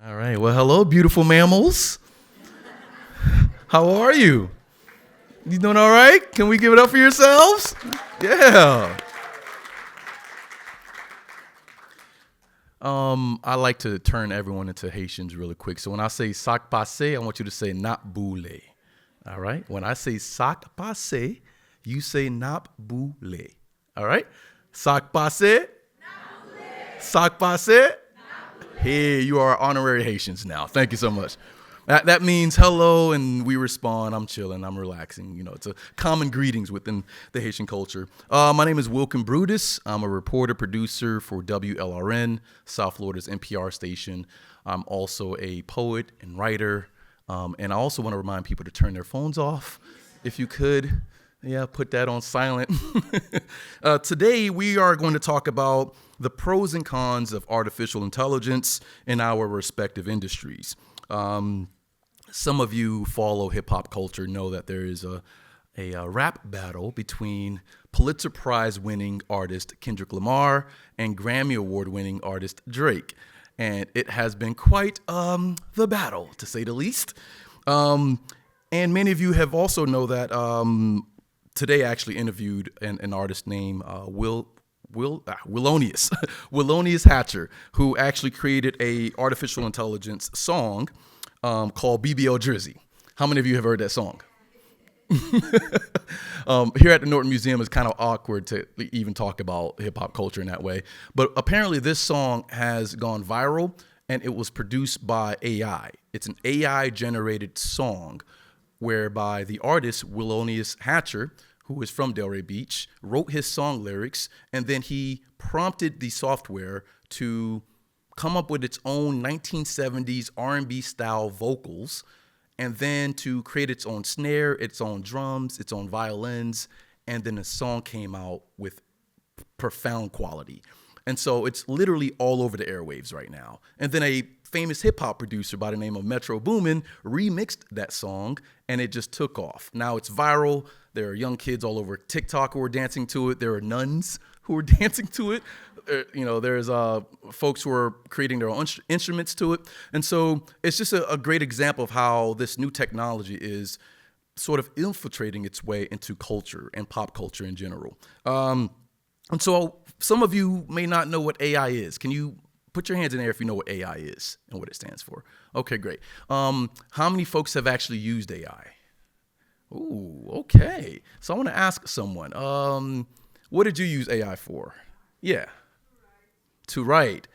All right. Well, hello, beautiful mammals. How are you? You doing all right? Can we give it up for yourselves? Yeah. I like to turn everyone into Haitians really quick. So when I say sac passe, I want you to say nap boule. All right? When I say sac passe, you say nap boule. All right? Sac passe? Sac passe? Hey, you are honorary Haitians now. Thank you so much. That means hello, and we respond, I'm chilling, I'm relaxing. You know, it's a common greetings within the Haitian culture. My name is Wilkine Brutus. I'm a reporter, producer for WLRN, South Florida's NPR station. I'm also a poet and writer, and I also want to remind people to turn their phones off, if you could. Yeah, put that on silent. Today, we are going to talk about the pros and cons of artificial intelligence in our respective industries. Some of you follow hip hop culture know that there is a rap battle between Pulitzer Prize winning artist Kendrick Lamar and Grammy Award winning artist Drake. And it has been quite the battle, to say the least. And many of you have also know that today I actually interviewed an artist named Wilonius Wilonius Hatcher, who actually created a artificial intelligence song called BBL Drizzy. How many of you have heard that song? Here at the Norton Museum, it's kind of awkward to even talk about hip hop culture in that way. But apparently this song has gone viral, and it was produced by AI. It's an AI generated song whereby the artist Wilonius Hatcher, who is from Delray Beach, wrote his song lyrics, and then he prompted the software to come up with its own 1970s R&B style vocals, and then to create its own snare, its own drums, its own violins, and then the song came out with profound quality. And so it's literally all over the airwaves right now. And then a famous hip hop producer by the name of Metro Boomin remixed that song, and it just took off. Now it's viral. There are young kids all over TikTok who are dancing to it. There are nuns who are dancing to it. There's folks who are creating their own instruments to it. And so it's just a great example of how this new technology is sort of infiltrating its way into culture and pop culture in general. And so some of you may not know what AI is. Can you put your hands in the air if you know what AI is and what it stands for? Okay, great. How many folks have actually used AI? Ooh, okay. So I want to ask someone, what did you use AI for? Yeah. To write.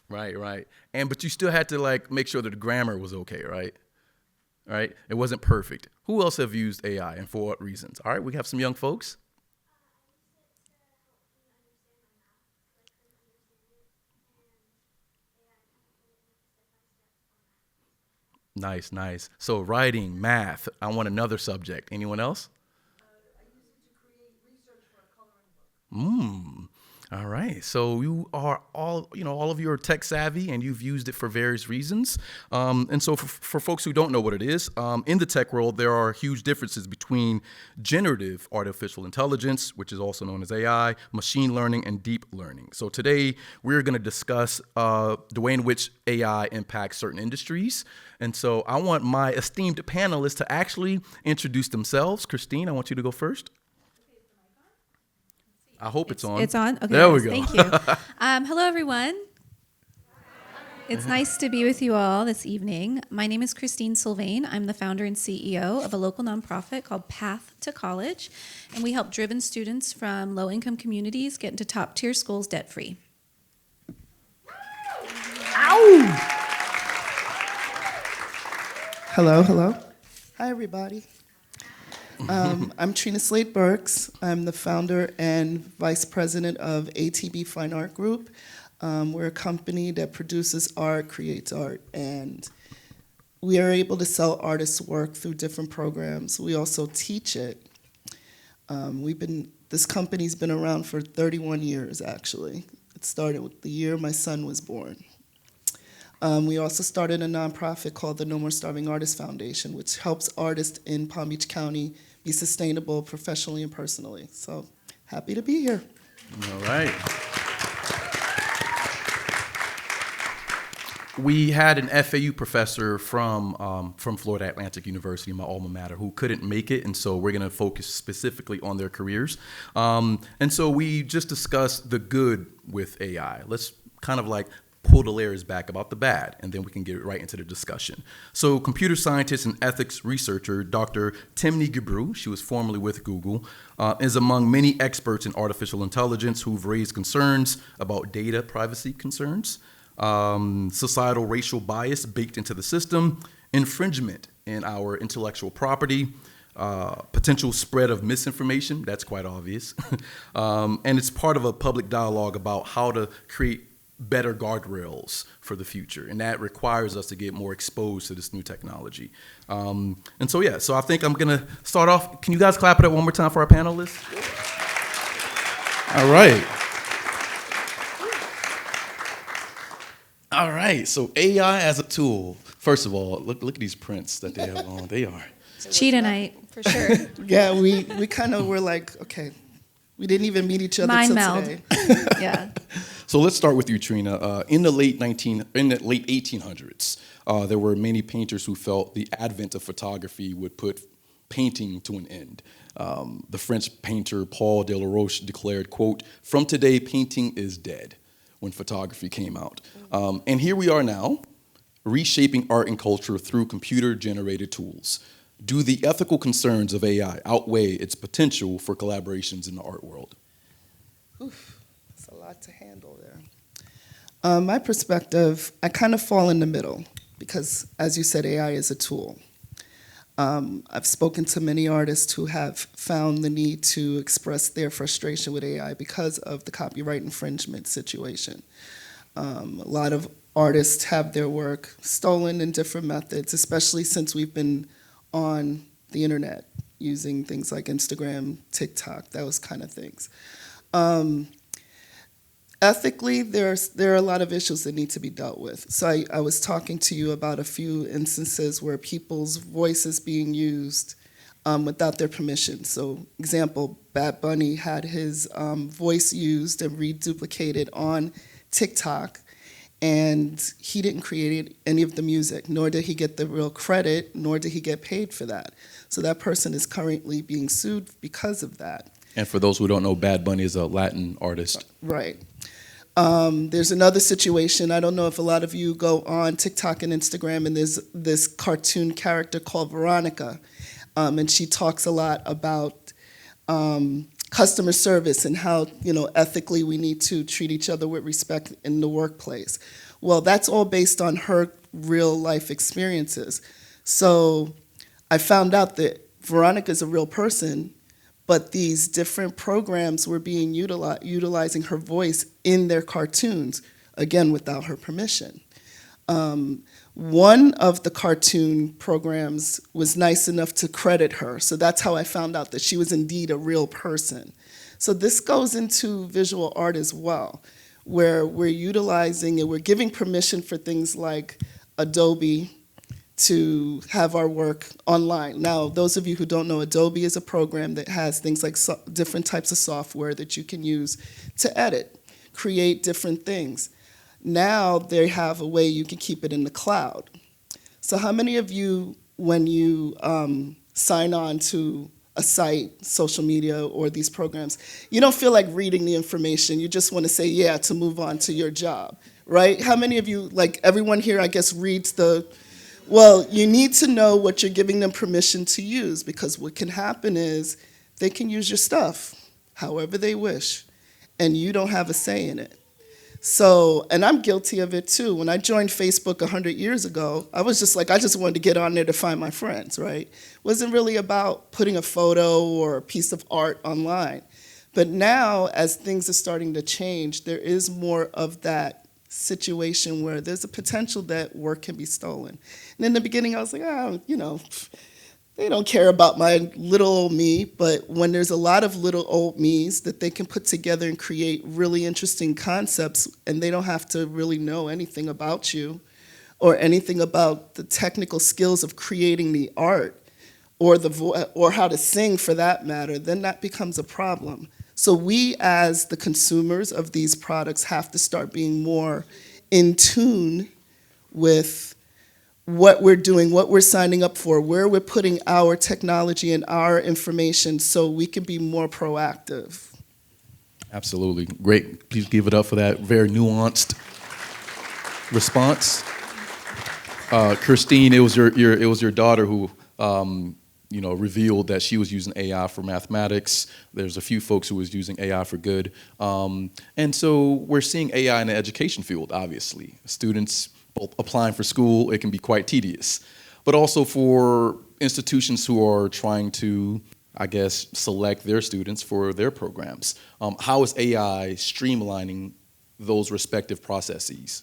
Right. But you still had to make sure that the grammar was okay, right? Right? It wasn't perfect. Who else have used AI and for what reasons? All right, we have some young folks. Nice. So writing, math. I want another subject. Anyone else? All right. So you are all of you are tech savvy and you've used it for various reasons. And so for folks who don't know what it is, in the tech world, there are huge differences between generative artificial intelligence, which is also known as AI, machine learning, and deep learning. So today we're going to discuss the way in which AI impacts certain industries. And so I want my esteemed panelists to actually introduce themselves. Christine, I want you to go first. I hope it's on. It's on? Okay. There we go. Thank you. Hello, everyone. It's nice to be with you all this evening. My name is Christine Sylvain. I'm the founder and CEO of a local nonprofit called Path to College, and we help driven students from low-income communities get into top-tier schools debt-free. Hello. Hi, everybody. I'm Trina Slade-Burks. I'm the founder and vice president of ATB Fine Art Group. We're a company that produces art, creates art, and we are able to sell artists' work through different programs. We also teach it. This company's been around for 31 years, actually. It started with the year my son was born. We also started a nonprofit called the No More Starving Artists Foundation, which helps artists in Palm Beach County be sustainable professionally and personally. So happy to be here. All right. We had an FAU professor from Florida Atlantic University, my alma mater, who couldn't make it, and so we're going to focus specifically on their careers. And so we just discussed the good with AI. Let's kind of like pull the layers back about the bad, and then we can get right into the discussion. So computer scientist and ethics researcher Dr. Trina Slade-Burks, she was formerly with Google, is among many experts in artificial intelligence who've raised concerns about data privacy concerns, societal racial bias baked into the system, infringement in our intellectual property, potential spread of misinformation, that's quite obvious, and it's part of a public dialogue about how to create better guardrails for the future, and that requires us to get more exposed to this new technology. So I think I'm gonna start off. Can you guys clap it up one more time for our panelists? All right, so AI as a tool. First of all, look at these prints that they have on. They are Cheetah for sure. Yeah, we kind of were like, okay, we didn't even meet each other Mind till meld. today. Yeah. So let's start with you, Trina. In the late 1800s, there were many painters who felt the advent of photography would put painting to an end. The French painter Paul Delaroche declared, quote, "From today, painting is dead," when photography came out. And here we are now, reshaping art and culture through computer-generated tools. Do the ethical concerns of AI outweigh its potential for collaborations in the art world? Oof. A lot to handle there. My perspective, I kind of fall in the middle because, as you said, AI is a tool. I've spoken to many artists who have found the need to express their frustration with AI because of the copyright infringement situation. A lot of artists have their work stolen in different methods, especially since we've been on the internet using things like Instagram, TikTok, those kind of things. Ethically, there are a lot of issues that need to be dealt with. So I was talking to you about a few instances where people's voices being used without their permission. So, example, Bad Bunny had his voice used and reduplicated on TikTok, and he didn't create any of the music, nor did he get the real credit, nor did he get paid for that. So that person is currently being sued because of that. And for those who don't know, Bad Bunny is a Latin artist. Right. There's another situation. I don't know if a lot of you go on TikTok and Instagram, and there's this cartoon character called Veronica, and she talks a lot about customer service and how, ethically we need to treat each other with respect in the workplace. Well, that's all based on her real life experiences. So I found out that Veronica is a real person, but these different programs were being utilizing her voice in their cartoons, again, without her permission. One of the cartoon programs was nice enough to credit her, so that's how I found out that she was indeed a real person. So this goes into visual art as well, where we're utilizing and we're giving permission for things like Adobe to have our work online. Now, those of you who don't know, Adobe is a program that has things like different types of software that you can use to edit, create different things. Now they have a way you can keep it in the cloud. So how many of you, when you sign on to a site, social media, or these programs, you don't feel like reading the information, you just want to say yeah to move on to your job, right? How many of you, like everyone here, I guess, reads well, you need to know what you're giving them permission to use, because what can happen is they can use your stuff however they wish, and you don't have a say in it. So, and I'm guilty of it too. When I joined Facebook 100 years ago, I was just like, I just wanted to get on there to find my friends, right? It wasn't really about putting a photo or a piece of art online. But now, as things are starting to change, there is more of that situation where there's a potential that work can be stolen. And in the beginning, I was like, they don't care about my little old me. But when there's a lot of little old me's that they can put together and create really interesting concepts, and they don't have to really know anything about you or anything about the technical skills of creating the art or or how to sing for that matter, then that becomes a problem. So we, as the consumers of these products, have to start being more in tune with what we're doing, what we're signing up for, where we're putting our technology and our information so we can be more proactive. Absolutely. Great. Please give it up for that very nuanced response. Christine, it was your daughter who revealed that she was using AI for mathematics. There's a few folks who was using AI for good. And so we're seeing AI in the education field, obviously. Students applying for school, it can be quite tedious. But also for institutions who are trying to, I guess, select their students for their programs. How is AI streamlining those respective processes?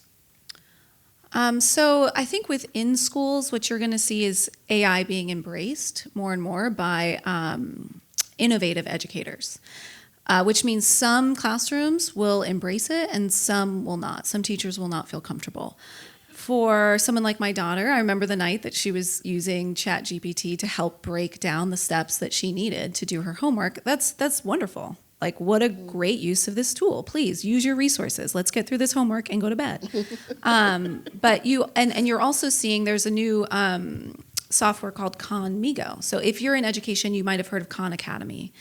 So I think within schools, what you're going to see is AI being embraced more and more by innovative educators, which means some classrooms will embrace it and some will not. Some teachers will not feel comfortable. For someone like my daughter, I remember the night that she was using ChatGPT to help break down the steps that she needed to do her homework. That's wonderful. Like, what a great use of this tool. Please use your resources. Let's get through this homework and go to bed. But you're also seeing there's a new software called Khanmigo. So if you're in education, you might have heard of Khan Academy.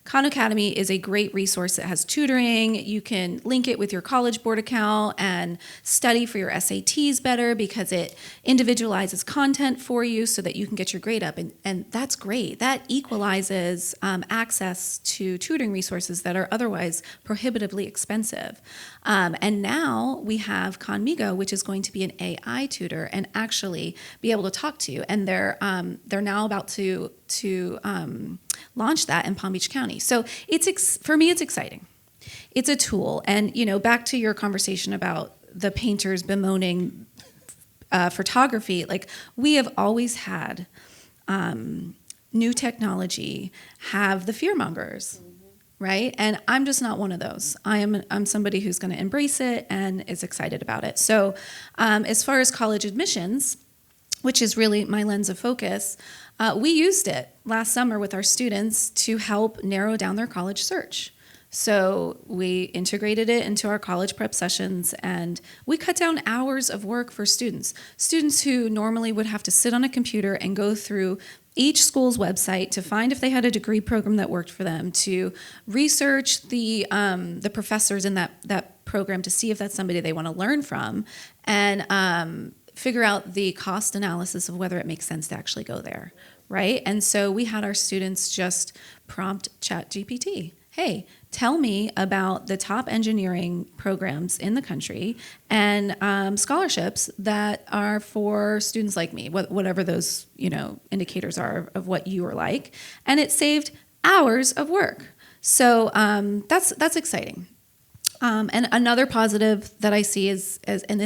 Khan Academy is a great resource that has tutoring. You can link it with your College Board account and study for your SATs better because it individualizes content for you so that you can get your grade up. And that's great. That equalizes access to tutoring resources that are otherwise prohibitively expensive. And now we have Khanmigo, which is going to be an AI tutor and actually be able to talk to you. And they're now about to launch that in Palm Beach County. So for me, it's exciting. It's a tool. And, back to your conversation about the painters bemoaning photography, like we have always had new technology have the fearmongers, right? And I'm just not one of those. I'm somebody who's going to embrace it and is excited about it. So as far as college admissions, which is really my lens of focus, we used it last summer with our students to help narrow down their college search. So we integrated it into our college prep sessions, and we cut down hours of work for students who normally would have to sit on a computer and go through each school's website to find if they had a degree program that worked for them, to research the professors in that program to see if that's somebody they want to learn from, and figure out the cost analysis of whether it makes sense to actually go there, right? And so we had our students just prompt ChatGPT. Hey, tell me about the top engineering programs in the country and scholarships that are for students like me, whatever those indicators are of what you are like. And it saved hours of work. So that's exciting. And another positive that I see is, and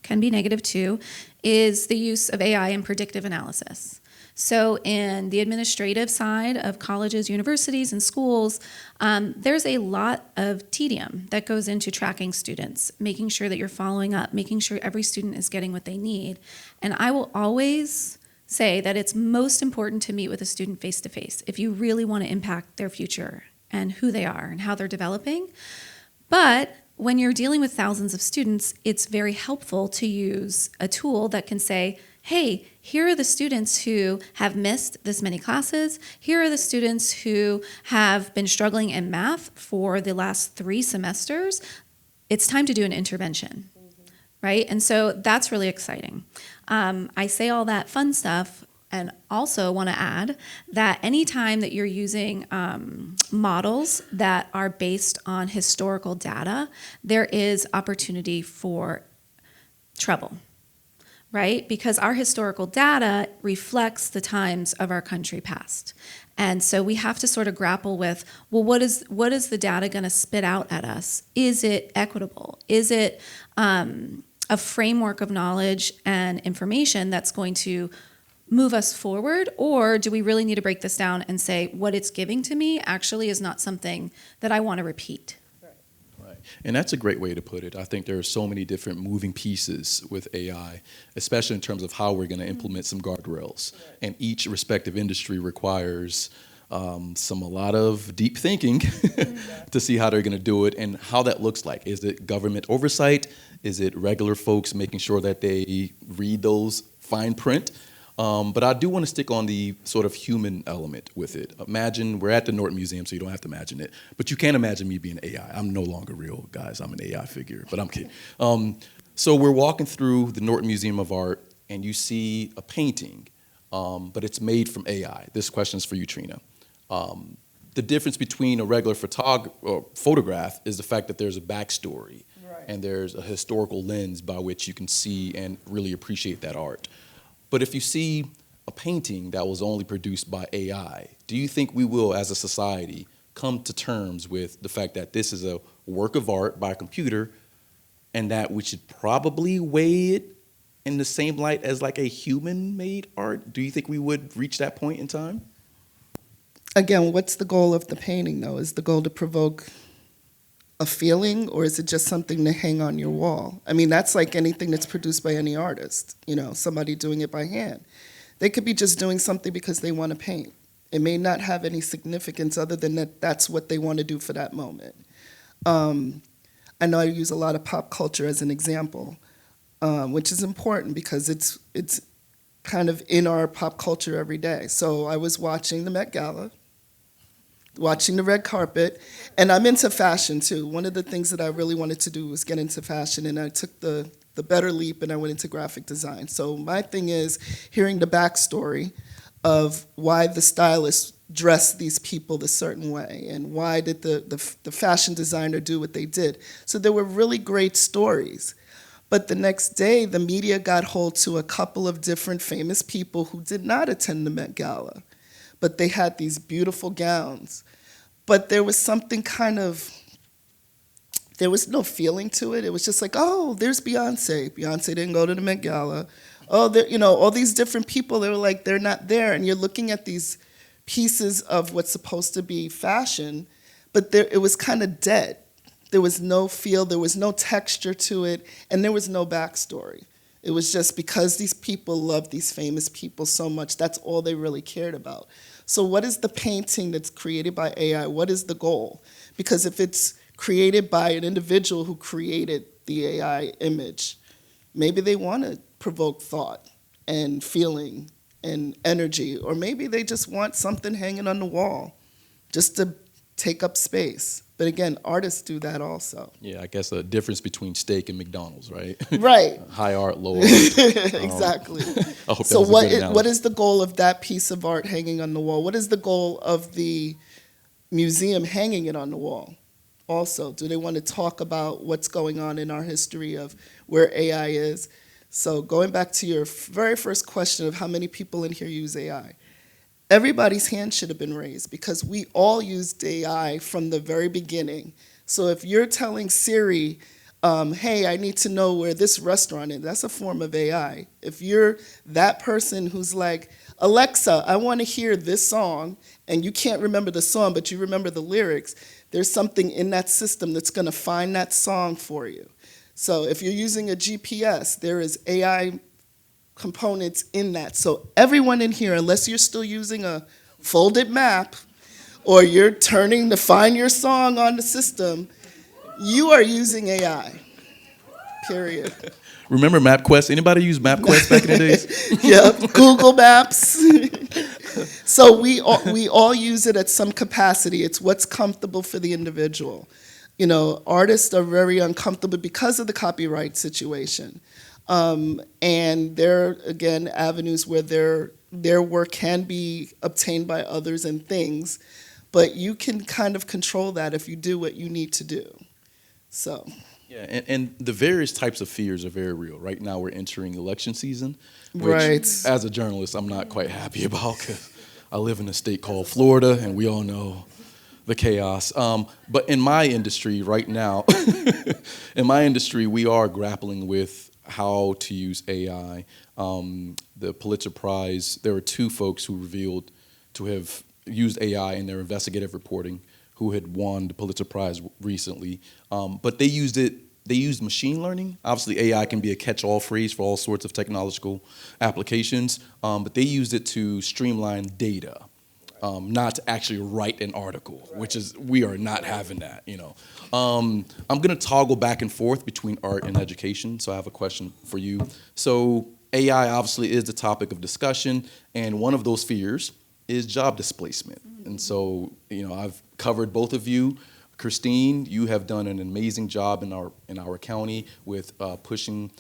can be negative too, is the use of AI in predictive analysis. So in the administrative side of colleges, universities, and schools, there's a lot of tedium that goes into tracking students, making sure that you're following up, making sure every student is getting what they need. And I will always say that it's most important to meet with a student face-to-face if you really want to impact their future and who they are and how they're developing. But when you're dealing with thousands of students, it's very helpful to use a tool that can say, hey, here are the students who have missed this many classes. Here are the students who have been struggling in math for the last 3 semesters. It's time to do an intervention, right? And so that's really exciting. I say all that fun stuff and also want to add that anytime that you're using models that are based on historical data, there is opportunity for trouble, right? Because our historical data reflects the times of our country past. And so we have to sort of grapple with, well, what is the data going to spit out at us? Is it equitable? Is it a framework of knowledge and information that's going to move us forward, or do we really need to break this down and say what it's giving to me actually is not something that I want to repeat? Right. And that's a great way to put it. I think there are so many different moving pieces with AI, especially in terms of how we're going to implement some guardrails. And each respective industry requires a lot of deep thinking to see how they're going to do it and how that looks like. Is it government oversight? Is it regular folks making sure that they read those fine print? But I do want to stick on the sort of human element with it. Imagine we're at the Norton Museum, so you don't have to imagine it. But you can't imagine me being AI. I'm no longer real, guys. I'm an AI figure, but I'm kidding. So we're walking through the Norton Museum of Art, and you see a painting, but it's made from AI. This question is for you, Trina. The difference between a regular photograph is the fact that there's a backstory, right, and there's a historical lens by which you can see and really appreciate that art. But if you see a painting that was only produced by AI, do you think we will, as a society, come to terms with the fact that this is a work of art by a computer and that we should probably weigh it in the same light as like a human-made art? Do you think we would reach that point in time? Again, what's the goal of the painting, though? Is the goal to provoke a feeling, or is it just something to hang on your wall? I mean, that's like anything that's produced by any artist, somebody doing it by hand. They could be just doing something because they want to paint. It may not have any significance other than that that's what they want to do for that moment. I know I use a lot of pop culture as an example, which is important because it's kind of in our pop culture every day. So I was watching the Met Gala, watching the red carpet, and I'm into fashion too. One of the things that I really wanted to do was get into fashion, and I took the better leap and I went into graphic design. So my thing is hearing the backstory of why the stylists dressed these people a certain way and why did the fashion designer do what they did. So there were really great stories. But the next day, the media got hold to a couple of different famous people who did not attend the Met Gala, but they had these beautiful gowns. But there was something there was no feeling to it. It was just like, oh, there's Beyonce. Beyonce didn't go to the Met Gala. Oh, all these different people, they were like, they're not there. And you're looking at these pieces of what's supposed to be fashion, but it was kind of dead. There was no feel, there was no texture to it, and there was no backstory. It was just because these people loved these famous people so much, that's all they really cared about. So what is the painting that's created by AI? What is the goal? Because if it's created by an individual who created the AI image, maybe they want to provoke thought and feeling and energy, or maybe they just want something hanging on the wall just to take up space. But again, artists do that also. Yeah, I guess a difference between steak and McDonald's, right? Right. High art, low art. Exactly. I hope so that was a good analogy. what is the goal of that piece of art hanging on the wall? What is the goal of the museum hanging it on the wall? Also, do they want to talk about what's going on in our history of where AI is? So going back to your very first question of how many people in here use AI, everybody's hand should have been raised because we all used AI from the very beginning. So if you're telling Siri, hey, I need to know where this restaurant is, that's a form of AI. If you're that person who's like, Alexa, I want to hear this song, and you can't remember the song, but you remember the lyrics, there's something in that system that's going to find that song for you. So if you're using a GPS, there is AI components in that. So everyone in here, unless you're still using a folded map or you're turning to find your song on the system, you are using AI, period. Remember MapQuest? Anybody use MapQuest back in the days? Yep, Google Maps. So we all use it at some capacity. It's what's comfortable for the individual. Artists are very uncomfortable because of the copyright situation. And there are, again, avenues where their work can be obtained by others and things, but you can kind of control that if you do what you need to do. So. Yeah, and the various types of fears are very real. Right now we're entering election season, which right. As a journalist I'm not quite happy about because I live in a state called Florida and we all know the chaos. But in my industry right now, we are grappling with how to use AI. The Pulitzer Prize, there were two folks who revealed to have used AI in their investigative reporting who had won the Pulitzer Prize recently. But they used machine learning. Obviously, AI can be a catch-all phrase for all sorts of technological applications, but they used it to streamline data. not to actually write an article, we are not having that, I'm gonna toggle back and forth between art and education, so I have a question for you. So AI obviously is the topic of discussion, and one of those fears is job displacement. And so, I've covered both of you. Christine, you have done an amazing job in our county with pushing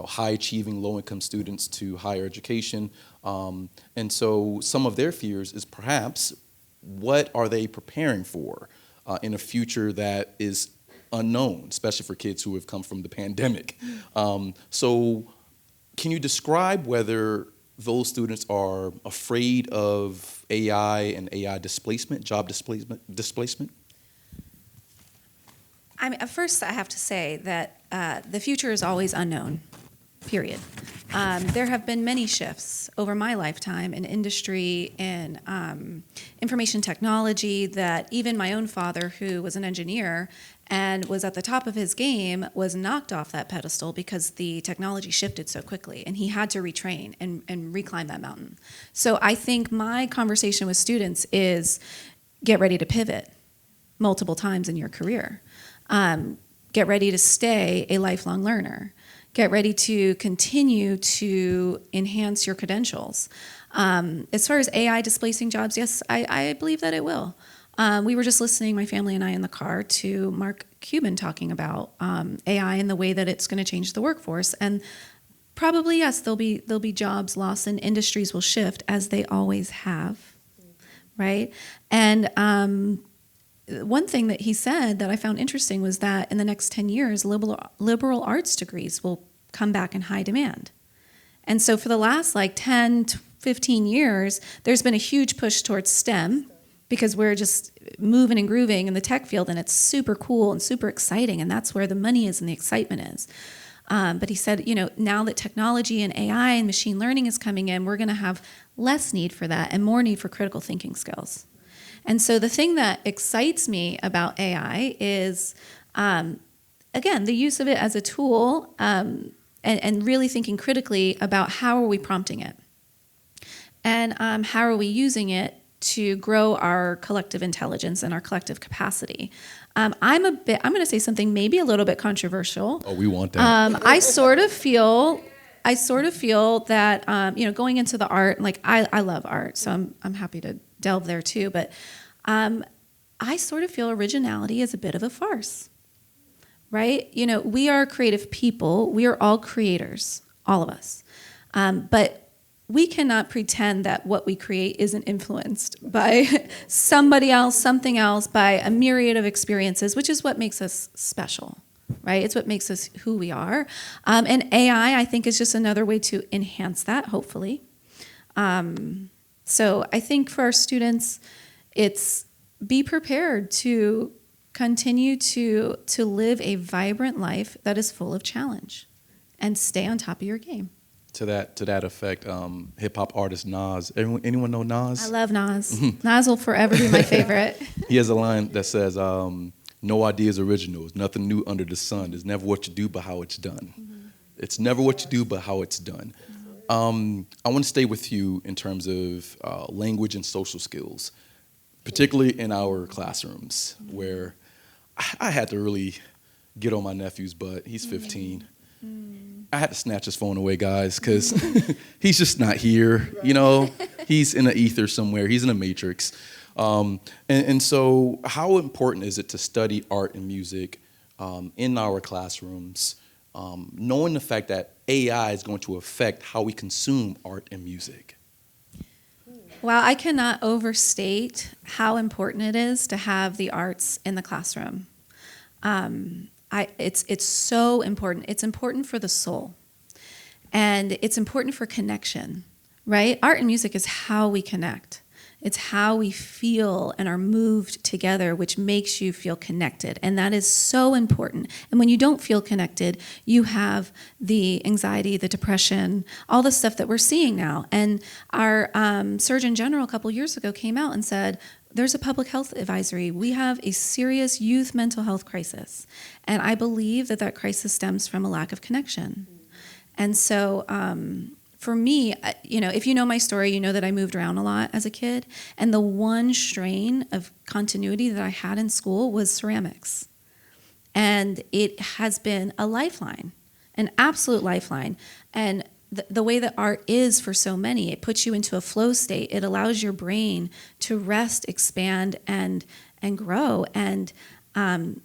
high achieving, low income students to higher education. And so some of their fears is perhaps what are they preparing for in a future that is unknown, especially for kids who have come from the pandemic. So can you describe whether those students are afraid of AI and AI displacement, job displacement? At first, I have to say that the future is always unknown, period. There have been many shifts over my lifetime in industry and information technology that even my own father, who was an engineer and was at the top of his game, was knocked off that pedestal because the technology shifted so quickly, and he had to retrain and reclimb that mountain. So I think my conversation with students is get ready to pivot multiple times in your career. Get ready to stay a lifelong learner. Get ready to continue to enhance your credentials. As far as AI displacing jobs, yes, I believe that it will. We were just listening, my family and I, in the car to Mark Cuban talking about AI and the way that it's going to change the workforce. And probably, yes, there'll be jobs lost and industries will shift as they always have, right? And one thing that he said that I found interesting was that in the next 10 years, liberal arts degrees will come back in high demand. And so for the last 10 to 15 years, there's been a huge push towards STEM because we're just moving and grooving in the tech field, and it's super cool and super exciting, and that's where the money is and the excitement is. But he said, now that technology and AI and machine learning is coming in, we're going to have less need for that and more need for critical thinking skills. And so the thing that excites me about AI is, again, the use of it as a tool and really thinking critically about how are we prompting it and how are we using it to grow our collective intelligence and our collective capacity. I'm going to say something maybe a little bit controversial. Oh, we want that. I sort of feel that, going into the art, I love art, so I'm happy to delve there too, but I sort of feel originality is a bit of a farce, right? We are creative people. We are all creators, all of us. But we cannot pretend that what we create isn't influenced by somebody else, something else, by a myriad of experiences, which is what makes us special, right? It's what makes us who we are. And AI, I think, is just another way to enhance that, hopefully. So I think for our students, it's be prepared to continue to live a vibrant life that is full of challenge and stay on top of your game. To that effect, hip hop artist Nas. Anyone know Nas? I love Nas. Nas will forever be my favorite. He has a line that says, "No idea is original. It's nothing new under the sun. It's never what you do, but how it's done. Mm-hmm. It's never what you do, but how it's done." Mm-hmm. I want to stay with you in terms of language and social skills, particularly in our classrooms, mm-hmm. where I had to really get on my nephew's butt. He's 15. Mm-hmm. I had to snatch his phone away, guys, because he's just not here. He's in the ether somewhere. He's in a matrix. And so how important is it to study art and music in our classrooms, knowing the fact that AI is going to affect how we consume art and music? Well, I cannot overstate how important it is to have the arts in the classroom. It's so important. It's important for the soul. And it's important for connection, right? Art and music is how we connect. It's how we feel and are moved together, which makes you feel connected. And that is so important. And when you don't feel connected, you have the anxiety, the depression, all the stuff that we're seeing now. And our Surgeon General a couple years ago came out and said, there's a public health advisory. We have a serious youth mental health crisis. And I believe that crisis stems from a lack of connection. And so for me, if you know my story, you know that I moved around a lot as a kid. And the one strain of continuity that I had in school was ceramics. And it has been a lifeline, an absolute lifeline. And the way that art is for so many, it puts you into a flow state. It allows your brain to rest, expand, and grow. And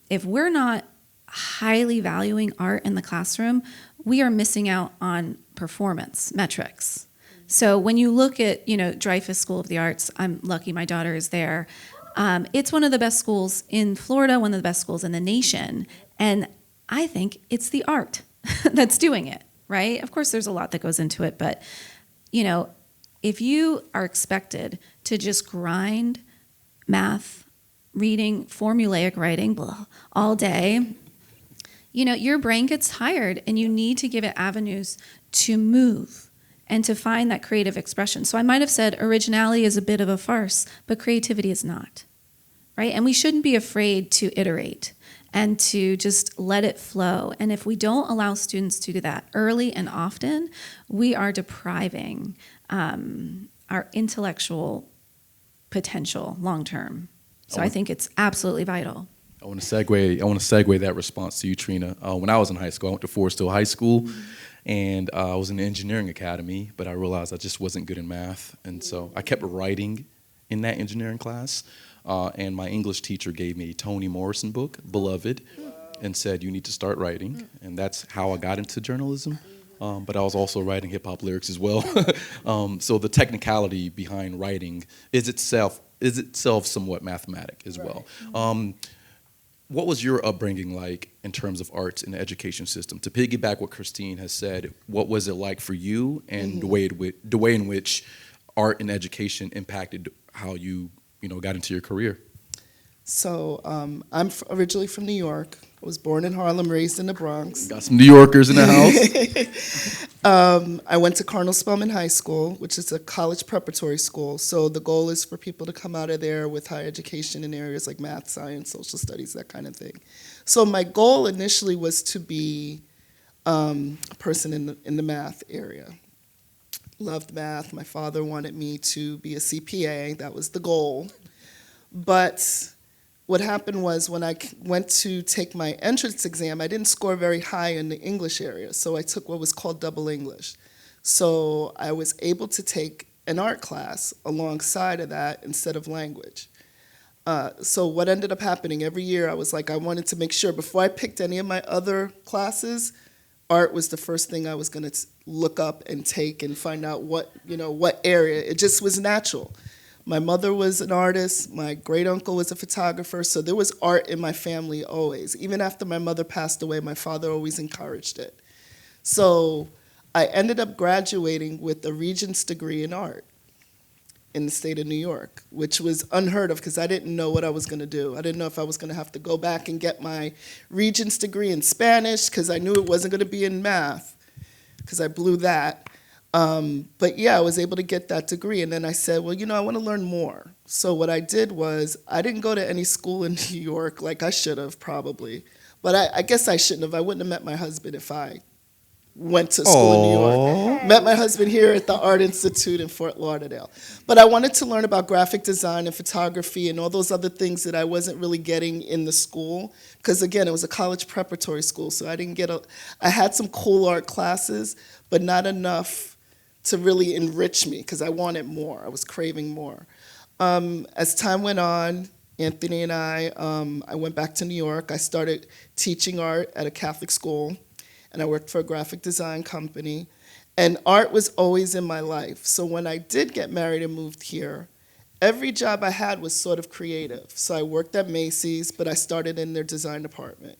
if we're not highly valuing art in the classroom, we are missing out on performance metrics. So when you look at, Dreyfus School of the Arts, I'm lucky my daughter is there. It's one of the best schools in Florida, one of the best schools in the nation. And I think it's the art that's doing it, right? Of course, there's a lot that goes into it, but, if you are expected to just grind math, reading, formulaic writing, blah, all day, your brain gets tired, and you need to give it avenues to move and to find that creative expression. So I might have said originality is a bit of a farce, but creativity is not, right? And we shouldn't be afraid to iterate and to just let it flow. And if we don't allow students to do that early and often, we are depriving our intellectual potential long term. So I think it's absolutely vital. I want to segue that response to you, Trina. When I was in high school, I went to Forest Hill High School, and I was in the engineering academy, but I realized I just wasn't good in math, and so I kept writing in that engineering class. And my English teacher gave me a Toni Morrison book, Beloved, and said, you need to start writing. And that's how I got into journalism. But I was also writing hip-hop lyrics as well. So the technicality behind writing is itself somewhat mathematic as well. What was your upbringing like in terms of arts in the education system? To piggyback what Christine has said, what was it like for you, and the way in which art and education impacted how you got into your career? So I'm originally from New York. I was born in Harlem, raised in the Bronx. Got some New Yorkers in the house. I went to Cardinal Spellman High School, which is a college preparatory school. So the goal is for people to come out of there with higher education in areas like math, science, social studies, that kind of thing. So my goal initially was to be a person in the math area. Loved math. My father wanted me to be a CPA. That was the goal. But what happened was when I went to take my entrance exam, I didn't score very high in the English area, so I took what was called double English. So I was able to take an art class alongside of that instead of language. So what ended up happening every year, I was like, I wanted to make sure before I picked any of my other classes, art was the first thing I was going to look up and take and find out what area. It just was natural. My mother was an artist. My great uncle was a photographer. So there was art in my family always. Even after my mother passed away, my father always encouraged it. So I ended up graduating with a Regents degree in art in the state of New York, which was unheard of because I didn't know what I was going to do. I didn't know if I was going to have to go back and get my Regents degree in Spanish because I knew it wasn't going to be in math because I blew that. But yeah, I was able to get that degree. And then I said, well, I want to learn more. So what I did was I didn't go to any school in New York like I should have probably. But I guess I shouldn't have. I wouldn't have met my husband if I went to school in New York. Met my husband here at the Art Institute in Fort Lauderdale. But I wanted to learn about graphic design and photography and all those other things that I wasn't really getting in the school. Because again, it was a college preparatory school, so I didn't I had some cool art classes, but not enough to really enrich me because I wanted more. I was craving more. As time went on, Anthony and I went back to New York. I started teaching art at a Catholic school, and I worked for a graphic design company. And art was always in my life. So when I did get married and moved here, every job I had was sort of creative. So I worked at Macy's, but I started in their design department.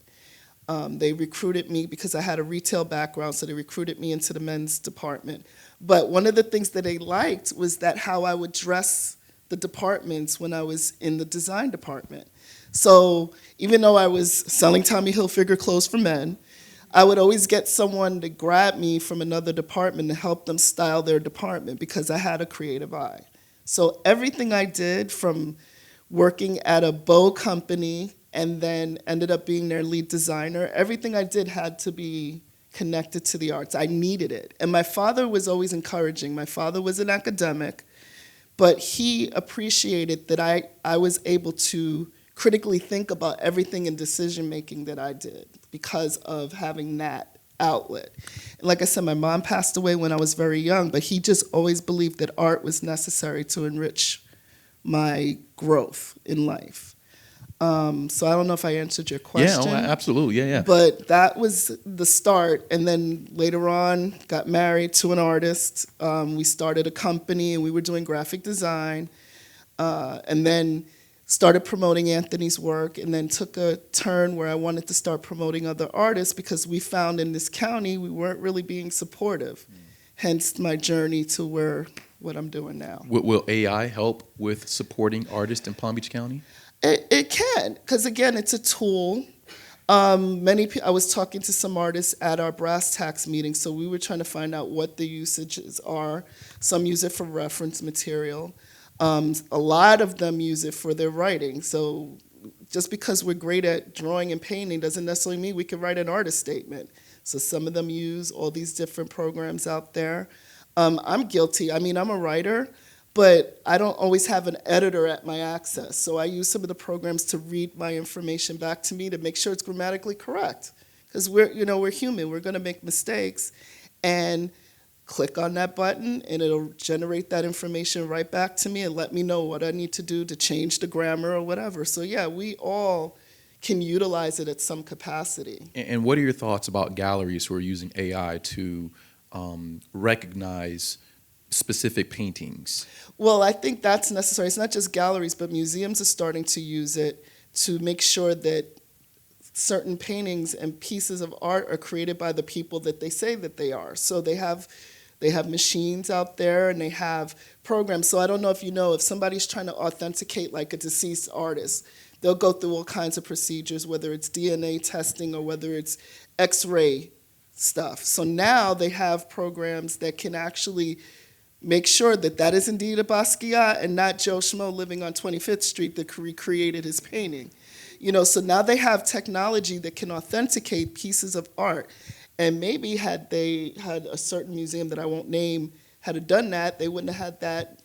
They recruited me because I had a retail background, so they recruited me into the men's department. But one of the things that they liked was that how I would dress the departments when I was in the design department. So even though I was selling Tommy Hilfiger clothes for men, I would always get someone to grab me from another department to help them style their department because I had a creative eye. So everything I did, from working at a bow company and then ended up being their lead designer, everything I did had to be connected to the arts. I needed it. And my father was always encouraging. My father was an academic, but he appreciated that I was able to critically think about everything in decision-making that I did because of having that outlet. And like I said, my mom passed away when I was very young, but he just always believed that art was necessary to enrich my growth in life. So I don't know if I answered your question. Yeah, absolutely. Yeah. But that was the start. And then later on, got married to an artist. We started a company, and we were doing graphic design. And then started promoting Anthony's work, and then took a turn where I wanted to start promoting other artists because we found in this county we weren't really being supportive. Hence my journey to what I'm doing now. Will AI help with supporting artists in Palm Beach County? It can, because again, it's a tool. I was talking to some artists at our brass tacks meeting, so we were trying to find out what the usages are. Some use it for reference material. A lot of them use it for their writing. So just because we're great at drawing and painting doesn't necessarily mean we can write an artist statement. So some of them use all these different programs out there. I'm guilty. I mean, I'm a writer, but I don't always have an editor at my access. So I use some of the programs to read my information back to me to make sure it's grammatically correct. Because we're human. We're going to make mistakes. And click on that button, and it'll generate that information right back to me and let me know what I need to do to change the grammar or whatever. So yeah, we all can utilize it at some capacity. And what are your thoughts about galleries who are using AI to recognize specific paintings? Well, I think that's necessary. It's not just galleries, but museums are starting to use it to make sure that certain paintings and pieces of art are created by the people that they say that they are. So they have machines out there, and they have programs. So I don't know if you know, if somebody's trying to authenticate like a deceased artist, they'll go through all kinds of procedures, whether it's DNA testing or whether it's X-ray stuff. So now they have programs that can actually make sure that that is indeed a Basquiat and not Joe Schmo living on 25th Street that recreated his painting. So now they have technology that can authenticate pieces of art. And maybe had they had a certain museum that I won't name had done that, they wouldn't have had that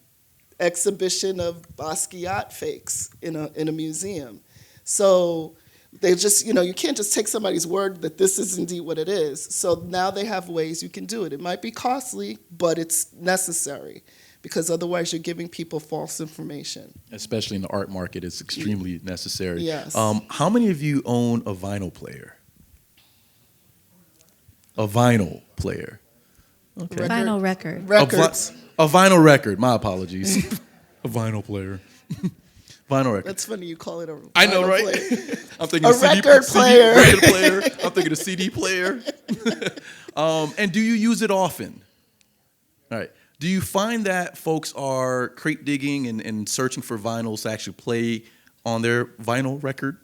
exhibition of Basquiat fakes in a museum. So they just, you can't just take somebody's word that this is indeed what it is. So now they have ways you can do it. It might be costly, but it's necessary, because otherwise you're giving people false information. Especially in the art market, it's extremely necessary. Yes. How many of you own a vinyl player? A vinyl player. Okay. Vinyl record. Records. A vinyl record. My apologies. A vinyl player. Vinyl record. That's funny you call it a vinyl I know, right? player. I'm thinking A record player. Record player. I'm thinking a CD player. And do you use it often? All right. Do you find that folks are crate digging and searching for vinyls to actually play on their vinyl record?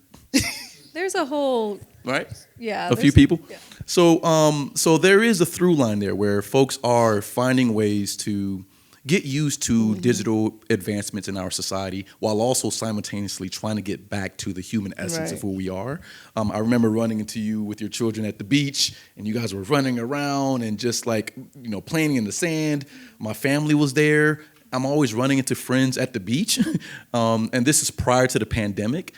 There's a whole, Right? yeah. A few people? Yeah. So there is a through line there where folks are finding ways to get used to digital advancements in our society while also simultaneously trying to get back to the human essence of who we are. I remember running into you with your children at the beach, and you guys were running around and just playing in the sand. My family was there. I'm always running into friends at the beach. And this is prior to the pandemic,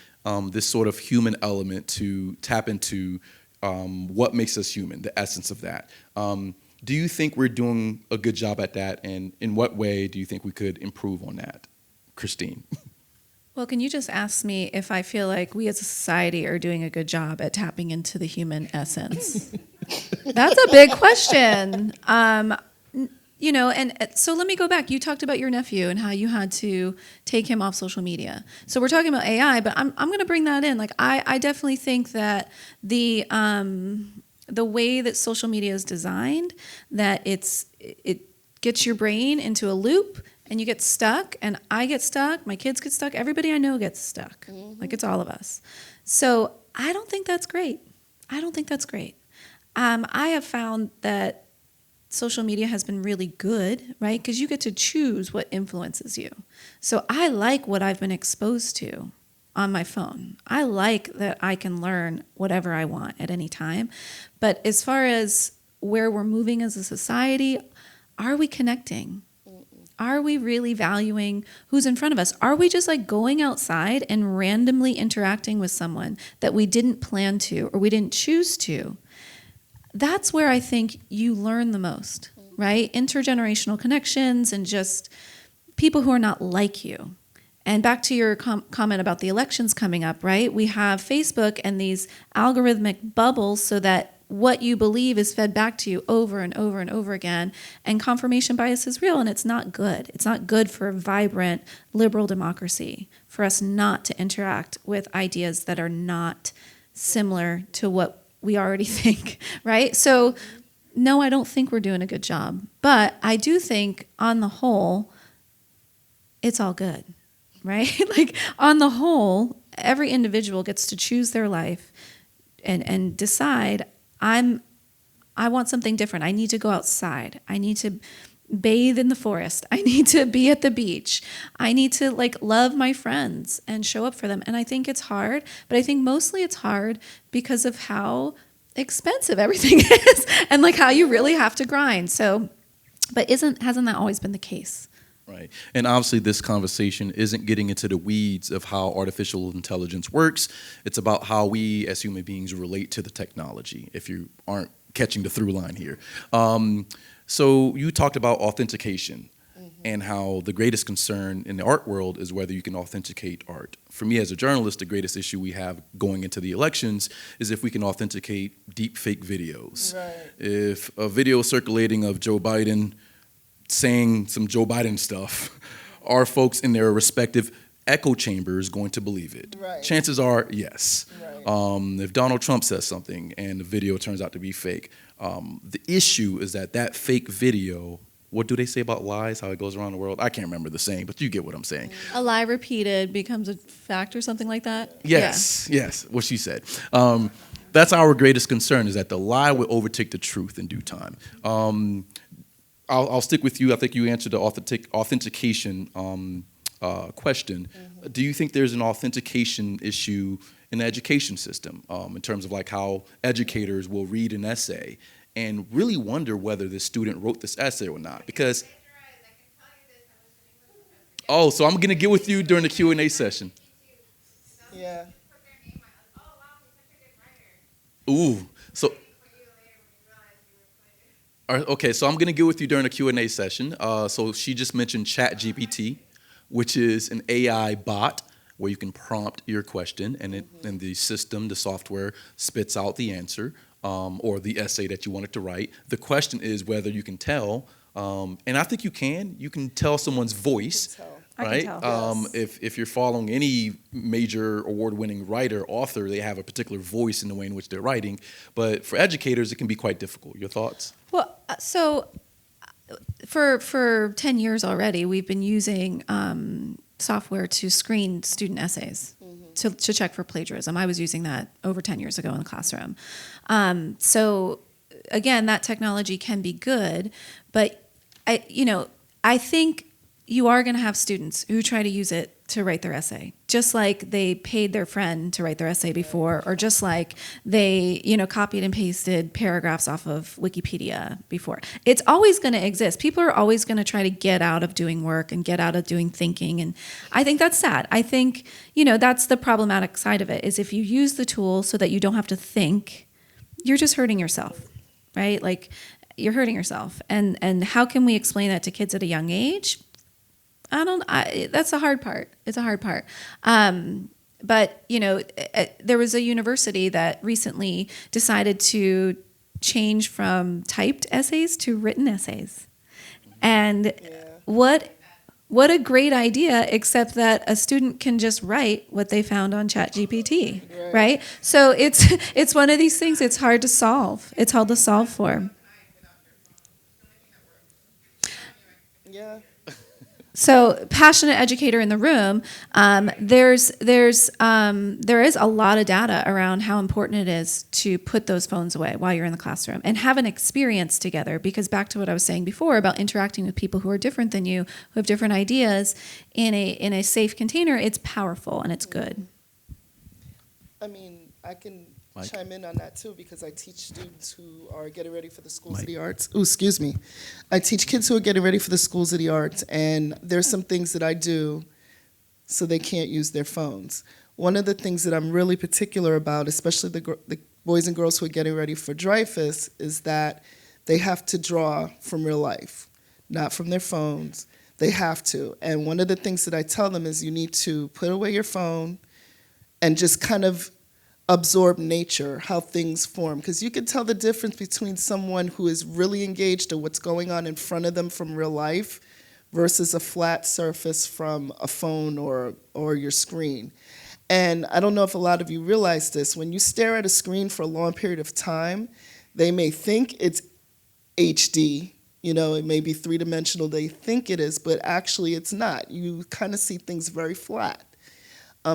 this sort of human element to tap into what makes us human, the essence of that. Do you think we're doing a good job at that, and in what way do you think we could improve on that? Christine. Well, can you just ask me if I feel like we as a society are doing a good job at tapping into the human essence? That's a big question. And so let me go back. You talked about your nephew and how you had to take him off social media. So we're talking about AI, but I'm going to bring that in. Like I definitely think that the way that social media is designed, that it gets your brain into a loop and you get stuck, and I get stuck, my kids get stuck, everybody I know gets stuck. Mm-hmm. Like it's all of us. So I don't think that's great. I have found that social media has been really good, right? Because you get to choose what influences you. So I like what I've been exposed to on my phone. I like that I can learn whatever I want at any time. But as far as where we're moving as a society, are we connecting? Are we really valuing who's in front of us? Are we just like going outside and randomly interacting with someone that we didn't plan to or we didn't choose to? That's where I think you learn the most, right? Intergenerational connections and just people who are not like you. And back to your comment about the elections coming up, right? We have Facebook and these algorithmic bubbles so that what you believe is fed back to you over and over and over again. And confirmation bias is real, and it's not good. It's not good for a vibrant liberal democracy, for us not to interact with ideas that are not similar to what we already think, right? So, no, I don't think we're doing a good job. But I do think, on the whole, it's all good, right? Like, on the whole, every individual gets to choose their life and decide, I want something different. I need to go outside. I need to bathe in the forest. I need to be at the beach. I need to like love my friends and show up for them. And I think it's hard, but I think mostly it's hard because of how expensive everything is and like how you really have to grind. So, but hasn't that always been the case? Right. And obviously this conversation isn't getting into the weeds of how artificial intelligence works. It's about how we as human beings relate to the technology, if you aren't catching the through line here. So you talked about authentication and how the greatest concern in the art world is whether you can authenticate art. For me as a journalist, the greatest issue we have going into the elections is if we can authenticate deep fake videos. Right. If a video circulating of Joe Biden saying some Joe Biden stuff, are folks in their respective echo chambers going to believe it? Right. Chances are, yes. Right. If Donald Trump says something and the video turns out to be fake, the issue is that fake video, what do they say about lies, how it goes around the world? I can't remember the saying, but you get what I'm saying. A lie repeated becomes a fact or something like that? Yes, yes, what she said. That's our greatest concern, is that the lie will overtake the truth in due time. I'll stick with you. I think you answered the authentication question. Do you think there's an authentication issue in the education system in terms of like how educators will read an essay and really wonder whether this student wrote this essay or not? Because so I'm gonna get with you during the Q&A session. Yeah. Ooh, so. Okay, so I'm going to get with you during the Q&A session. So she just mentioned ChatGPT, which is an AI bot where you can prompt your question and the system, the software, spits out the answer or the essay that you wanted to write. The question is whether you can tell, and I think you can tell someone's voice. Right? I can tell. Yes. If you're following any major award-winning writer, author, they have a particular voice in the way in which they're writing. But for educators, it can be quite difficult. Your thoughts? Well, so for 10 years already, we've been using software to screen student essays to check for plagiarism. I was using that over 10 years ago in the classroom. So again, that technology can be good, but I think you are going to have students who try to use it to write their essay, just like they paid their friend to write their essay before, or just like they, copied and pasted paragraphs off of Wikipedia before. It's always going to exist. People are always going to try to get out of doing work and get out of doing thinking. And I think that's sad. I think, that's the problematic side of it, is if you use the tool so that you don't have to think, you're just hurting yourself, right? Like, you're hurting yourself. And how can we explain that to kids at a young age? That's the hard part. It's a hard part. But, there was a university that recently decided to change from typed essays to written essays. And what a great idea, except that a student can just write what they found on ChatGPT, right? So it's one of these things. It's hard to solve. It's hard to solve for. Yeah. So, passionate educator in the room, there is a lot of data around how important it is to put those phones away while you're in the classroom and have an experience together. Because back to what I was saying before about interacting with people who are different than you, who have different ideas in a safe container, it's powerful and it's good. I mean, I can Mike. chime in on that too, because I teach students who are getting ready for the schools of the arts. Oh, excuse me. I teach kids who are getting ready for the schools of the arts, and there's some things that I do so they can't use their phones. One of the things that I'm really particular about, especially the boys and girls who are getting ready for Dreyfus, is that they have to draw from real life, not from their phones. They have to. And one of the things that I tell them is you need to put away your phone and just kind of absorb nature, how things form. Because you can tell the difference between someone who is really engaged in what's going on in front of them from real life versus a flat surface from a phone or your screen. And I don't know if a lot of you realize this. When you stare at a screen for a long period of time, they may think it's HD, it may be three-dimensional, they think it is, but actually it's not. You kind of see things very flat.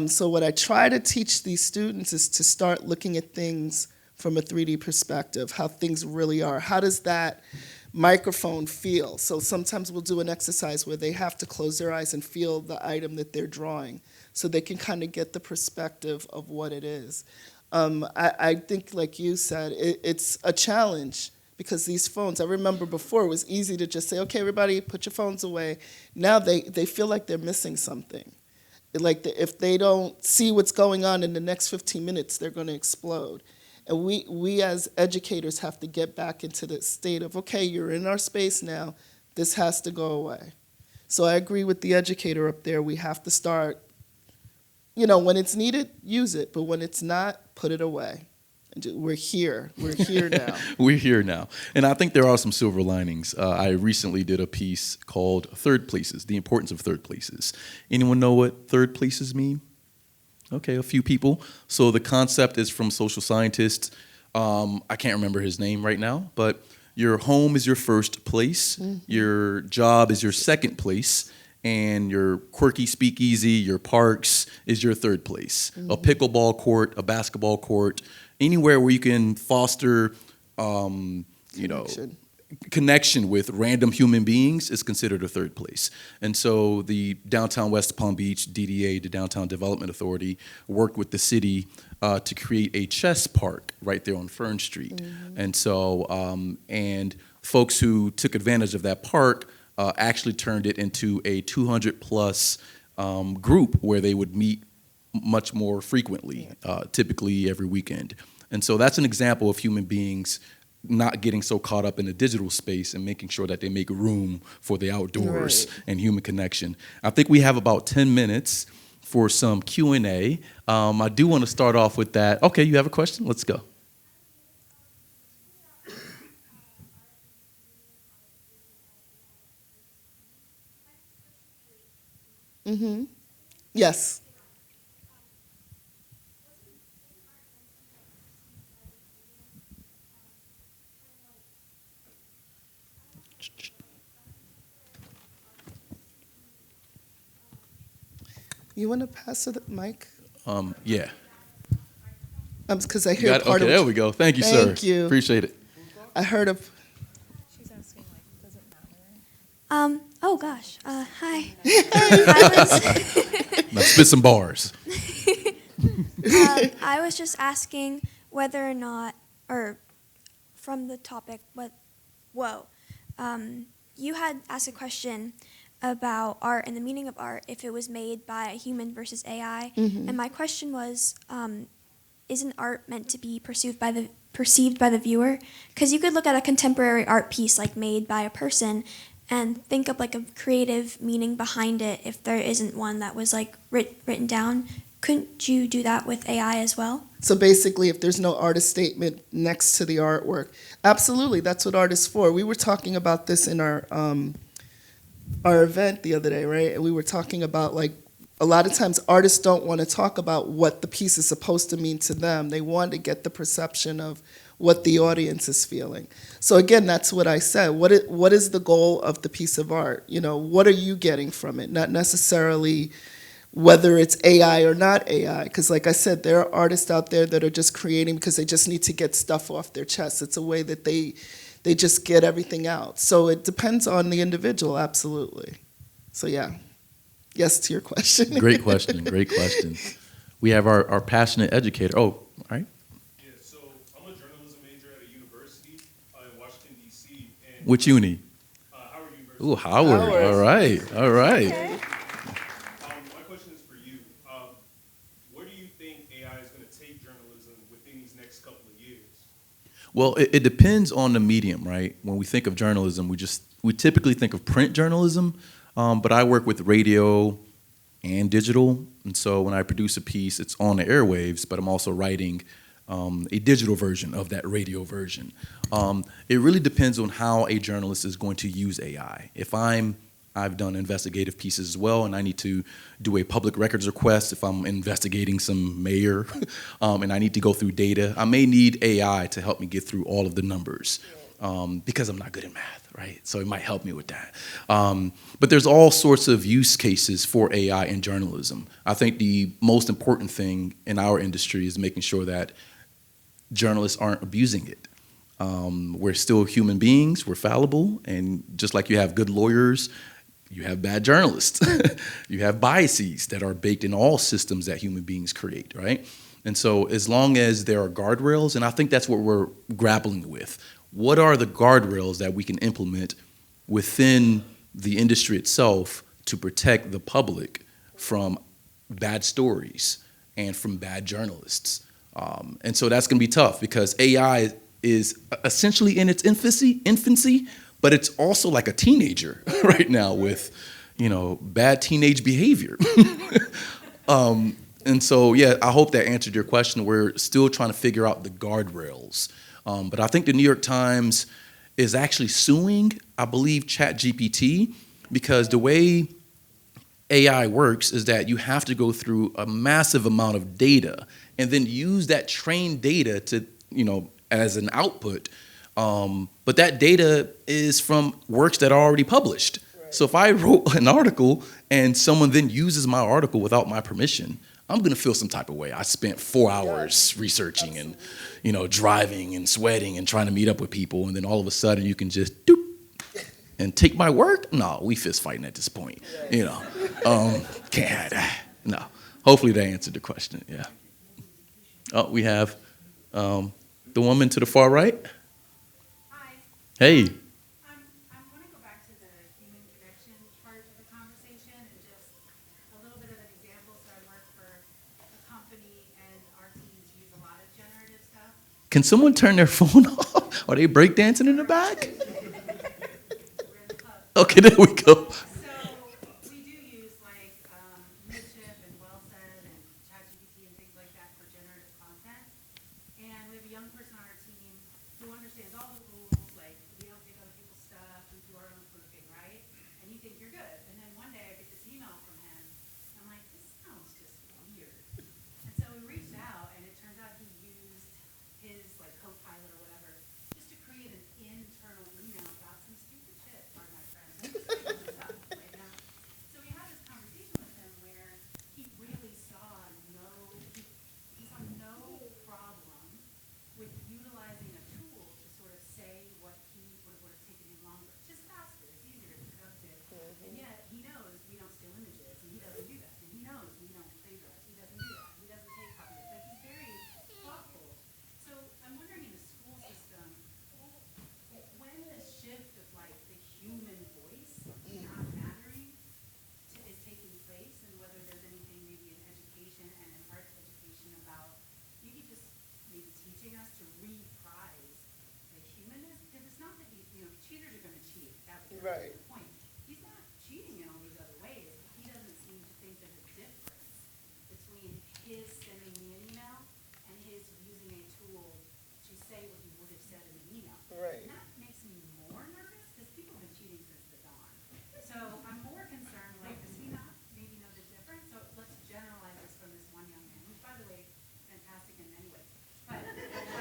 So what I try to teach these students is to start looking at things from a 3D perspective, how things really are. How does that microphone feel? So sometimes we'll do an exercise where they have to close their eyes and feel the item that they're drawing so they can kind of get the perspective of what it is. I think, like you said, it's a challenge because these phones, I remember before it was easy to just say, okay, everybody, put your phones away. Now they feel like they're missing something. Like if they don't see what's going on in the next 15 minutes, they're going to explode. And we as educators have to get back into the state of, okay, you're in our space now, this has to go away. So I agree with the educator up there. We have to start, when it's needed, use it. But when it's not, put it away. We're here now. We're here now. And I think there are some silver linings. I recently did a piece called Third Places, the importance of third places. Anyone know what third places mean? Okay, a few people. So the concept is from social scientists. I can't remember his name right now, but your home is your first place. Mm-hmm. Your job is your second place. And your quirky speakeasy, your parks is your third place. Mm-hmm. A pickleball court, a basketball court, anywhere where you can foster, connection with random human beings is considered a third place. And so the Downtown West Palm Beach, DDA, the Downtown Development Authority, worked with the city to create a chess park right there on Fern Street. Mm-hmm. And so, and folks who took advantage of that park actually turned it into a 200-plus group where they would meet much more frequently, typically every weekend. And so that's an example of human beings not getting so caught up in the digital space and making sure that they make room for the outdoors and human connection. I think we have about 10 minutes for some Q&A. I do want to start off with that. Okay, you have a question? Let's go. Mm-hmm. Yes. You want to pass the mic? Yeah. Because I hear part of. Okay, there we go. Thank you, sir. Thank you. Appreciate it. I heard of. She's asking, does it matter? Oh gosh. Hi. Now spit some bars. I was just asking whether or not, or from the topic, you had asked a question about art and the meaning of art if it was made by a human versus AI. Mm-hmm. And my question was, isn't art meant to be perceived by the viewer? Because you could look at a contemporary art piece like made by a person and think of like a creative meaning behind it if there isn't one that was like written down. Couldn't you do that with AI as well? So basically, if there's no artist statement next to the artwork, absolutely, that's what art is for. We were talking about this in our event the other day, right? And we were talking about like a lot of times artists don't want to talk about what the piece is supposed to mean to them. They want to get the perception of what the audience is feeling. So again, that's what I said. What is the goal of the piece of art? What are you getting from it? Not necessarily whether it's AI or not AI. Because like I said, there are artists out there that are just creating because they just need to get stuff off their chest. It's a way that they just get everything out. So it depends on the individual, absolutely. So yeah, yes to your question. Great question, great question. We have our passionate educator. Oh, all right. Yes, Which uni? Howard University. Ooh, Howard. Howard. All right. All right. My question is for you. Where do you think AI is going to take journalism within these next couple of years? Well, it depends on the medium, right? When we think of journalism, we typically think of print journalism, but I work with radio and digital, and so when I produce a piece, it's on the airwaves, but I'm also writing a digital version of that radio version. It really depends on how a journalist is going to use AI. If I've done investigative pieces as well, and I need to do a public records request if I'm investigating some mayor, and I need to go through data, I may need AI to help me get through all of the numbers, because I'm not good at math, right? So it might help me with that. But there's all sorts of use cases for AI in journalism. I think the most important thing in our industry is making sure that journalists aren't abusing it. We're still human beings, we're fallible, and just like you have good lawyers, you have bad journalists. You have biases that are baked in all systems that human beings create, right? And so as long as there are guardrails, and I think that's what we're grappling with, what are the guardrails that we can implement within the industry itself to protect the public from bad stories and from bad journalists? And so that's going to be tough because AI is essentially in its infancy, but it's also like a teenager right now with, bad teenage behavior. And so, yeah, I hope that answered your question. We're still trying to figure out the guardrails. But I think the New York Times is actually suing, I believe, ChatGPT, because the way AI works is that you have to go through a massive amount of data and then use that trained data to, as an output. But that data is from works that are already published. Right. So if I wrote an article and someone then uses my article without my permission, I'm going to feel some type of way. I spent 4 hours researching and, driving and sweating and trying to meet up with people. And then all of a sudden you can just doop and take my work. No, we fist fighting at this point, can't have that. No, hopefully that answered the question. Yeah. Oh, we have the woman to the far right. Hi. Hey. I want to go back to the human connection part of the conversation and just a little bit of an example. So I work for a company and our teams use a lot of generative stuff. Can someone turn their phone off? Are they breakdancing in the back? We're in the club. Okay, there we go. So we do use like Midship and Wellsaid and ChatGPT and things like that for generative content. And we have a young person on our team who understands all the rules, like we don't take other people's stuff, we do our own proofing, right? And you think you're good. And then one day I get this email from him. I'm like, this sounds just weird. And so we reached out, and it turns out he used his like co-pilot or whatever just to create an internal email about some stupid shit. Pardon my French. Stuff right now. So we had this conversation with him where he really saw no problem with utilizing a tool to sort of say what he would have taken him longer. It's just faster, it's easier, it's productive. And yet he knows we don't steal images, and he doesn't do that. And he knows we don't plagiarize, he doesn't do that. He doesn't take copyrights. Like he's very thoughtful. So I'm wondering in the school system, when the shift of like the human voice not mattering is taking place, and whether there's anything maybe in education and in arts education about maybe just maybe teaching us to reprise the humanness, because it's not that cheaters are going to cheat. That was Right. the point. He's not cheating in all these other ways. He doesn't seem to think there's a difference between his sending me an email and his using a tool to say what he would have said in an email. Right. And that makes me more nervous because people have been cheating since the dawn. So I'm more concerned, like, does he not maybe know the difference? So let's generalize this from this one young man, who's, by the way, fantastic in many ways. But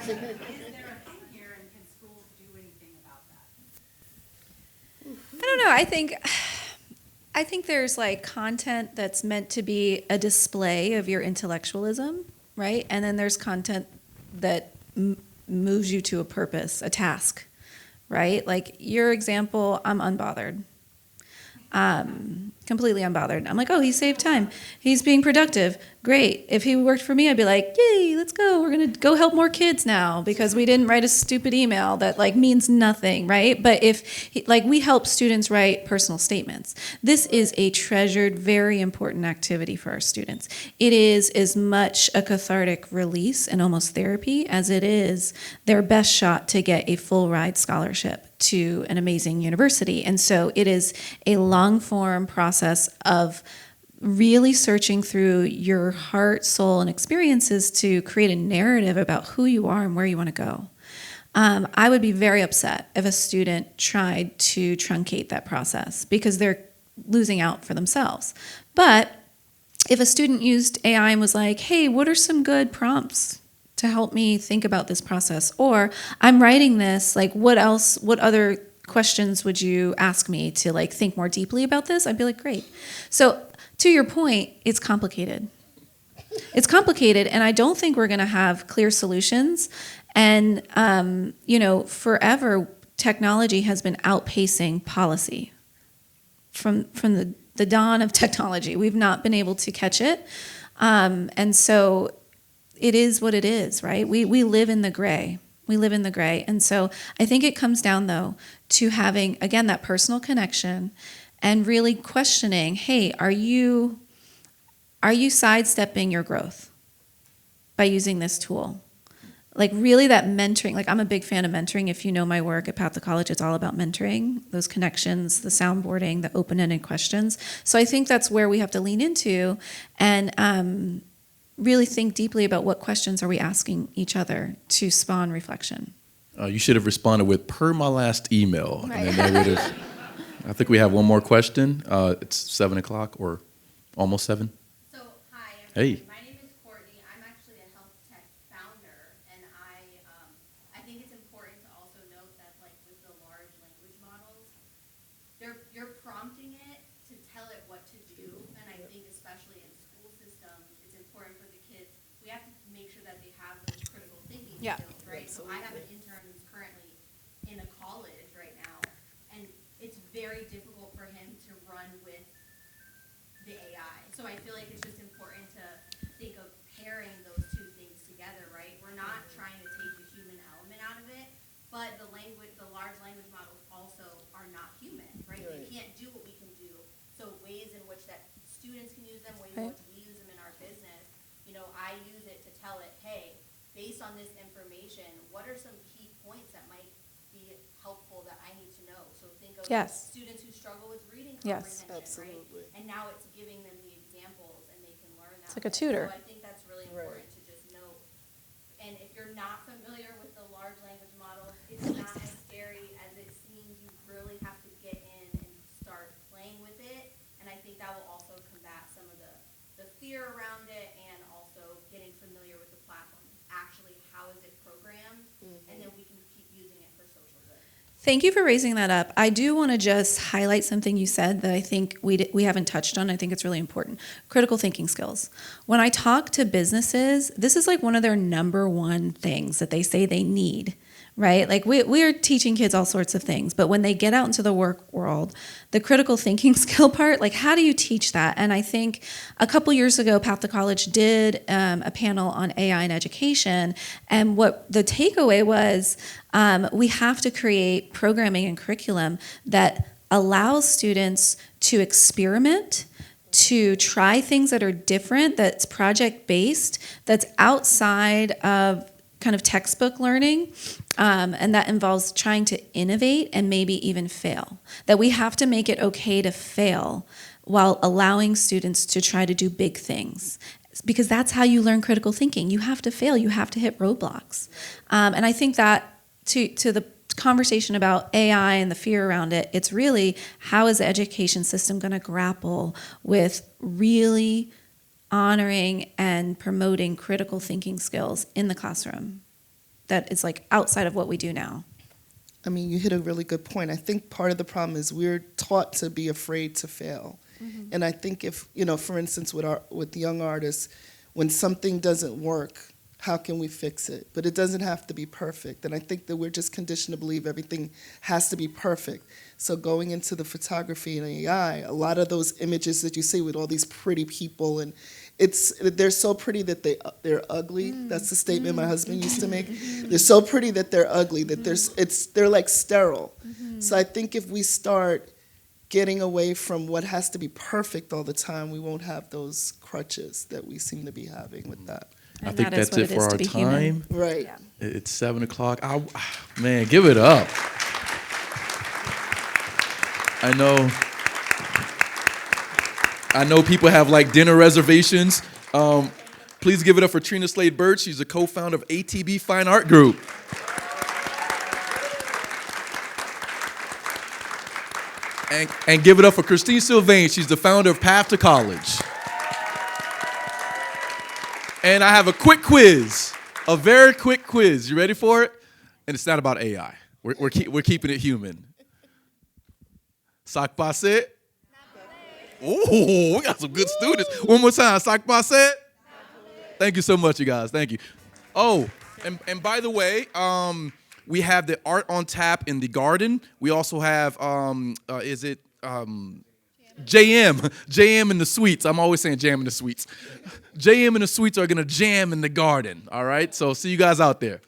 like, is there a thing here, and can schools do anything about that? I don't know. I think there's like content that's meant to be a display of your intellectualism, right? And then there's content that moves you to a purpose, a task, right? Like your example, I'm unbothered. completely unbothered. I'm like, oh, he saved time. He's being productive. Great. If he worked for me, I'd be like, yay, let's go. We're going to go help more kids now because we didn't write a stupid email that like means nothing, right? But we help students write personal statements. This is a treasured, very important activity for our students. It is as much a cathartic release and almost therapy as it is their best shot to get a full ride scholarship to an amazing university. And so it is a long form process of really searching through your heart, soul, and experiences to create a narrative about who you are and where you want to go. I would be very upset if a student tried to truncate that process because they're losing out for themselves. But if a student used AI and was like, hey, what are some good prompts to help me think about this process? Or I'm writing this, like what other questions would you ask me to like think more deeply about this? I'd be like, great. So to your point, it's complicated. It's complicated, and I don't think we're going to have clear solutions. And, forever, technology has been outpacing policy. From the dawn of technology, we've not been able to catch it. And so it is what it is, right? We live in the gray. We live in the gray. And so I think it comes down, though, to having, again, that personal connection and really questioning, hey, are you sidestepping your growth by using this tool? Like really that mentoring, like I'm a big fan of mentoring. If you know my work at Path to College, it's all about mentoring, those connections, the soundboarding, the open-ended questions. So I think that's where we have to lean into and really think deeply about what questions are we asking each other to spawn reflection. You should have responded with, per my last email. Right. And then they would have, I think we have one more question. It's 7 o'clock or almost 7. So, hi, Hey. my name is Courtney. I'm actually a health tech founder, and I think it's important to also note that, like, with the large language models, you're prompting it to tell it what to do, and I think especially in school systems, it's important for the kids. We have to make sure that they have those critical thinking skills, right? So I have an intern who's currently in a college right now, and it's very difficult for him to run with the AI. So I feel like it's just important to think of pairing those two things together, right? We're not trying to take the human element out of it, but the large language models also are not human, right? They can't do what we can do. So ways in which that students can use them, ways in which we use them in our business, I use it to tell it, hey, based on this information, what are some key points that might be helpful that I need to know? So think of students who struggle with reading comprehension, absolutely. right? And now it's giving them the examples and they can learn that. It's like a tutor. So I think that's really important to just note. And if you're not familiar with the large language models, it's not as scary as it seems. You really have to get in and start playing with it. And I think that will also combat some of the fear around it and also getting familiar with the platform. Actually, how is it programmed? And then we can keep using it for social good. Thank you for raising that up. I do want to just highlight something you said that I think we haven't touched on. I think it's really important. Critical thinking skills. When I talk to businesses, this is like one of their number one things that they say they need, right? Like we are teaching kids all sorts of things, but when they get out into the work world, the critical thinking skill part, like how do you teach that? And I think a couple years ago, Path to College did a panel on AI and education, and what the takeaway was, we have to create programming and curriculum that allows students to experiment, to try things that are different, that's project-based, that's outside of kind of textbook learning, and that involves trying to innovate and maybe even fail. That we have to make it okay to fail while allowing students to try to do big things. Because that's how you learn critical thinking. You have to fail, you have to hit roadblocks. And I think that to the conversation about AI and the fear around it, it's really how is the education system going to grapple with really honoring and promoting critical thinking skills in the classroom that is like outside of what we do now. I mean, you hit a really good point. I think part of the problem is we're taught to be afraid to fail. Mm-hmm. And I think if, for instance, with young artists, when something doesn't work, how can we fix it? But it doesn't have to be perfect. And I think that we're just conditioned to believe everything has to be perfect. So going into the photography and AI, a lot of those images that you see with all these pretty people, and they're so pretty that they're ugly. That's the statement my husband used to make. They're so pretty that they're ugly, that they're like sterile. So I think if we start getting away from what has to be perfect all the time, we won't have those crutches that we seem to be having with that. And I think that is that's what it it for is to our be human. time. Right. Yeah. It's 7 o'clock. Man, give it up. I know people have like dinner reservations. Please give it up for Trina Slade-Burks. She's the co-founder of ATB Fine Art Group. And give it up for Christine Sylvain. She's the founder of Path to College. And I have a quick quiz, a very quick quiz. You ready for it? And it's not about AI. We're keeping it human. Sac passe? Ooh, we got some good students. One more time, sac passe? Thank you so much, you guys. Thank you. Oh, and by the way, we have the art on tap in the garden. We also have, JM in the suites. I'm always saying jam in the suites. JM in the suites are going to jam in the garden, all right? So see you guys out there.